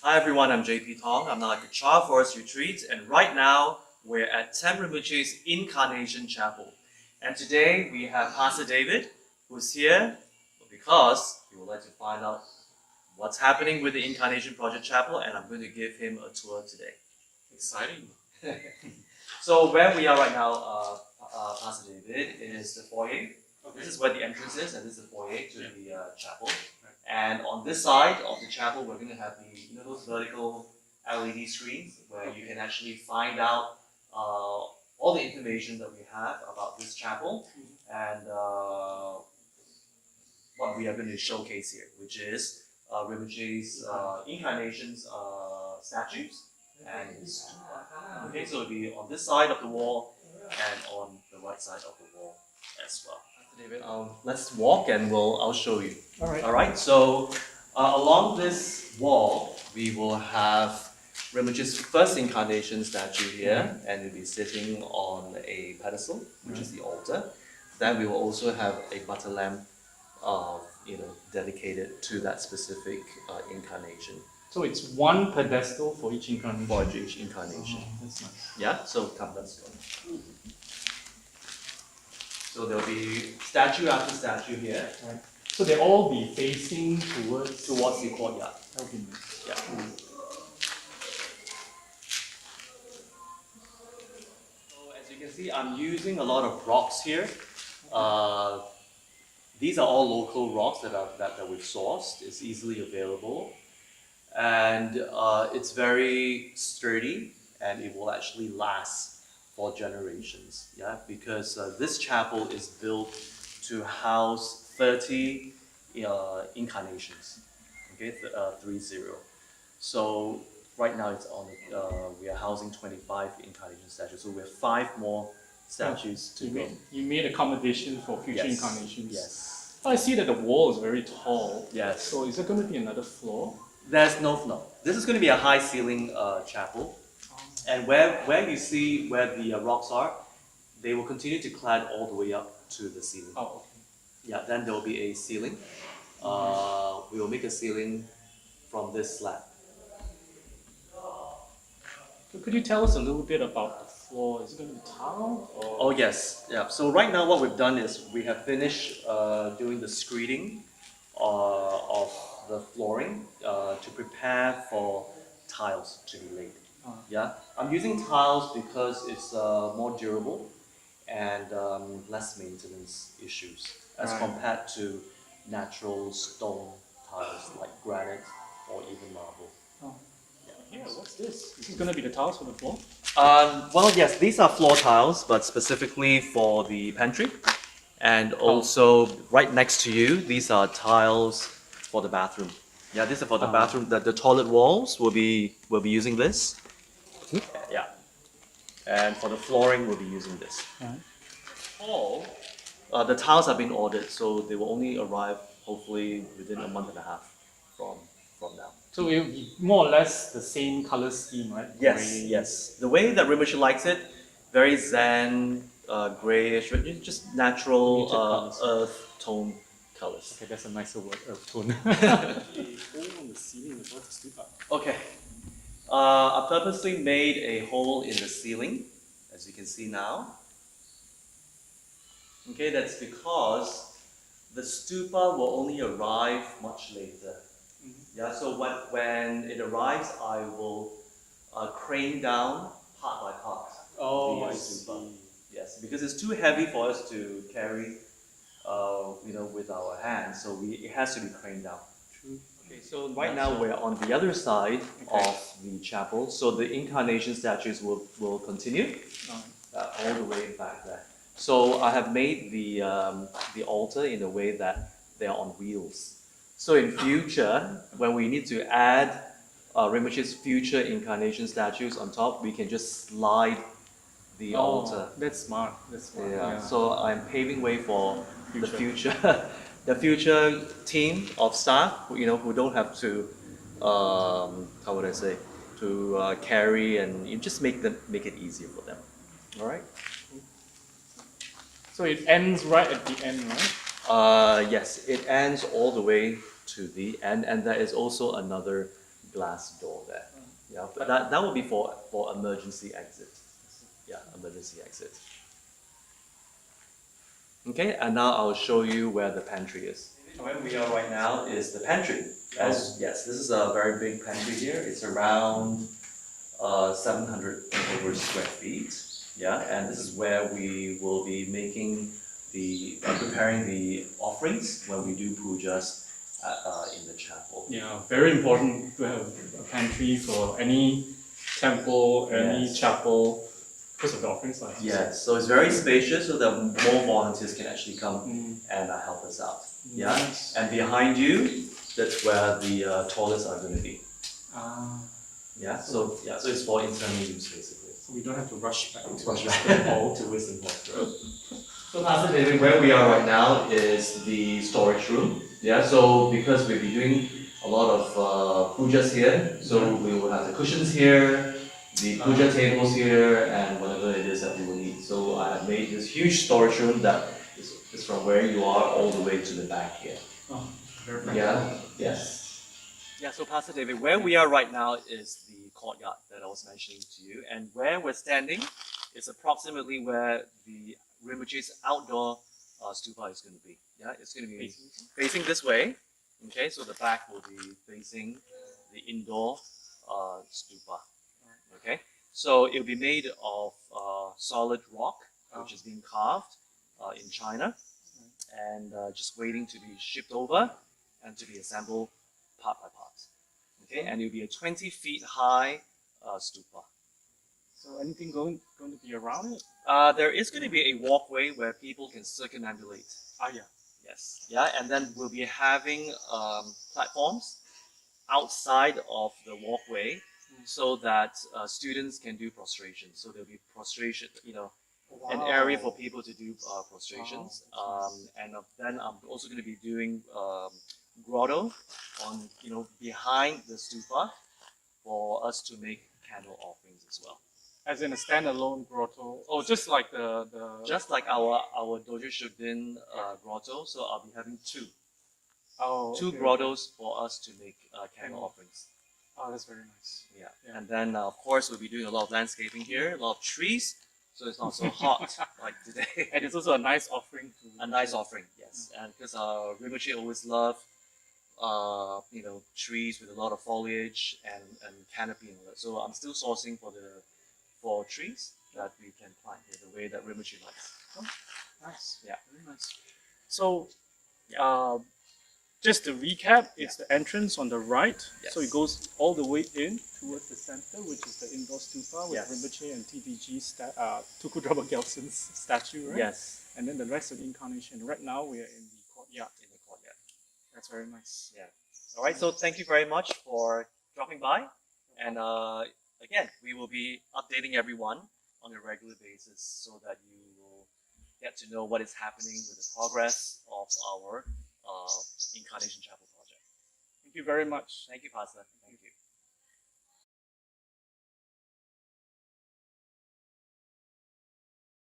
Hi everyone, I'm JP Thong. I'm now at Kechara Forest Retreat, and right now we're at Tsem Rinpoche's Incarnation Chapel. And today we have Pastor David, who's here because he would like to find out what's happening with the Incarnation Project Chapel, and I'm going to give him a tour today. Exciting. So where we are right now, Pastor David, is the foyer. Okay. This is where the entrance is, and this is the foyer to the chapel. And on this side of the chapel, we're going to have those vertical LED screens where you can actually find out all the information that we have about this chapel and what we are going to showcase here, which is Rinpoche's Incarnation's statues and his stupa. Okay, so it'll be on this side of the wall and on the right side of the wall as well. David, let's walk and I'll show you. All right. So along this wall, we will have Rinpoche's first incarnation statue here, and it'll be sitting on a pedestal, which is the altar. Then we will also have a butter lamp, dedicated to that specific incarnation. So it's one pedestal for each incarnation. For each incarnation. Oh, that's nice. Yeah. So come, let's go. So there'll be statue after statue here. Right. So they'll all be facing towards the courtyard. That would be nice. Yeah. So as you can see, I'm using a lot of rocks here. These are all local rocks that we've sourced. It's easily available, and it's very sturdy, and it will actually last for generations, because this chapel is built to house 30 incarnations, 30. So right now it's on. We are housing 25 incarnation statues, so we have 5 more statues to go. You made accommodation for future incarnations. Yes. I see that the wall is very tall. Yes. So is there going to be another floor? There's no floor. This is going to be a high ceiling chapel. And where you see where the rocks are, they will continue to clad all the way up to the ceiling. Oh, okay. Yeah, then there will be a ceiling. We will make a ceiling from this slab. So could you tell us a little bit about the floor? Is it going to be tiled? Oh yes, yeah. So right now what we've done is we have finished doing the screeding of the flooring to prepare for tiles to be laid. Yeah, I'm using tiles because it's more durable and less maintenance issues as compared to natural stone tiles like granite or even marble. Oh. Yeah, what's this? Is this going to be the tiles for the floor? Well, yes, these are floor tiles, but specifically for the pantry. And also, right next to you, these are tiles for the bathroom. Yeah, these are for the bathroom. The toilet walls will be using this. Yeah, and for the flooring, we'll be using this. The tiles have been ordered, so they will only arrive hopefully within a month and a half from now. So it will be more or less the same color scheme, right? Yes. The way that Rinpoche likes it, very zen, grayish, just natural earth tone colors. Okay, that's a nicer word, earth tone. The hole on the ceiling above the stupa. Okay. I purposely made a hole in the ceiling, as you can see now. Okay, that's because the stupa will only arrive much later. Yeah, so when it arrives, I will crane down part by part. Oh, the stupa. Yes, because it's too heavy for us to carry, with our hands. So it has to be craned down. True. Okay, so right now we're on the other side of the chapel, so the incarnation statues will continue all the way back there. So I have made the altar in a way that they are on wheels. So in future, when we need to add Rinpoche's future incarnation statues on top, we can just slide the altar. That's smart. Yeah. So I'm paving way for the future. The future team of staff, who don't have to, to carry, and you just make it easier for them. All right. So it ends right at the end, right? Yes, it ends all the way to the end, and there is also another glass door there. Yeah, but that will be for emergency exit. Yeah, emergency exit. Okay, and now I'll show you where the pantry is. Where we are right now is the pantry. Yes, this is a very big pantry here. It's around 700 over square feet. Yeah, and this is where we will be making preparing the offerings when we do pujas in the chapel. Yeah, very important to have a pantry for any temple, any chapel, because of the offerings. Yes, so it's very spacious so that more volunteers can actually come and help us out. Yeah, and behind you, that's where the toilets are going to be. Yeah, so it's for internal use basically. So we don't have to rush back to Wisdom Hall. So Pastor David, where we are right now is the storage room. Yeah, so because we'll be doing a lot of pujas here, so we will have the cushions here, the puja tables here, and whatever it is that we will need. So I have made this huge storage room that is from where you are all the way to the back here. Oh, very practical. Yeah, yes. Yeah, so Pastor David, where we are right now is the courtyard that I was mentioning to you, and where we're standing is approximately where the Rinpoche's outdoor stupa is going to be. Yeah, it's going to be facing this way. Okay, so the back will be facing the indoor stupa. Okay, so it will be made of solid rock, which is being carved in China, and just waiting to be shipped over and to be assembled part by part. Okay, and it will be a 20 feet high stupa. So anything going to be around it? There is going to be a walkway where people can circumambulate. Yeah. Yes. Yeah, and then we'll be having platforms outside of the walkway so that students can do prostration. So there'll be prostration, an area for people to do prostrations. And then I'm also going to be doing grotto on, behind the stupa for us to make candle offerings as well. As in a standalone grotto, just like the Just like our Dojo Shugden grotto, so I'll be having two grottos for us to make candle offerings. Oh, that's very nice. Yeah, and then of course we'll be doing a lot of landscaping here, a lot of trees, so it's not so hot like today. And it's also a nice offering A nice offering, yes, and because Rinpoche always love trees with a lot of foliage and canopy and all that. So I'm still sourcing for trees that we can plant here the way that Rinpoche likes. Oh, nice. Yeah. Very nice. So, just to recap, it's the entrance on the right. Yes. So it goes all the way in towards the center, which is the indoor stupa with Yes. Rinpoche and TPG Tukudraba Gelson's statue, right? Yes. And then the rest of the incarnation. Right now we are in the courtyard. In the courtyard. That's very nice. Yeah. All right. So thank you very much for dropping by, and again, we will be updating everyone on a regular basis so that you will get to know what is happening with the progress of our Incarnation Chapel project. Thank you very much. Thank you, Pastor. Thank you.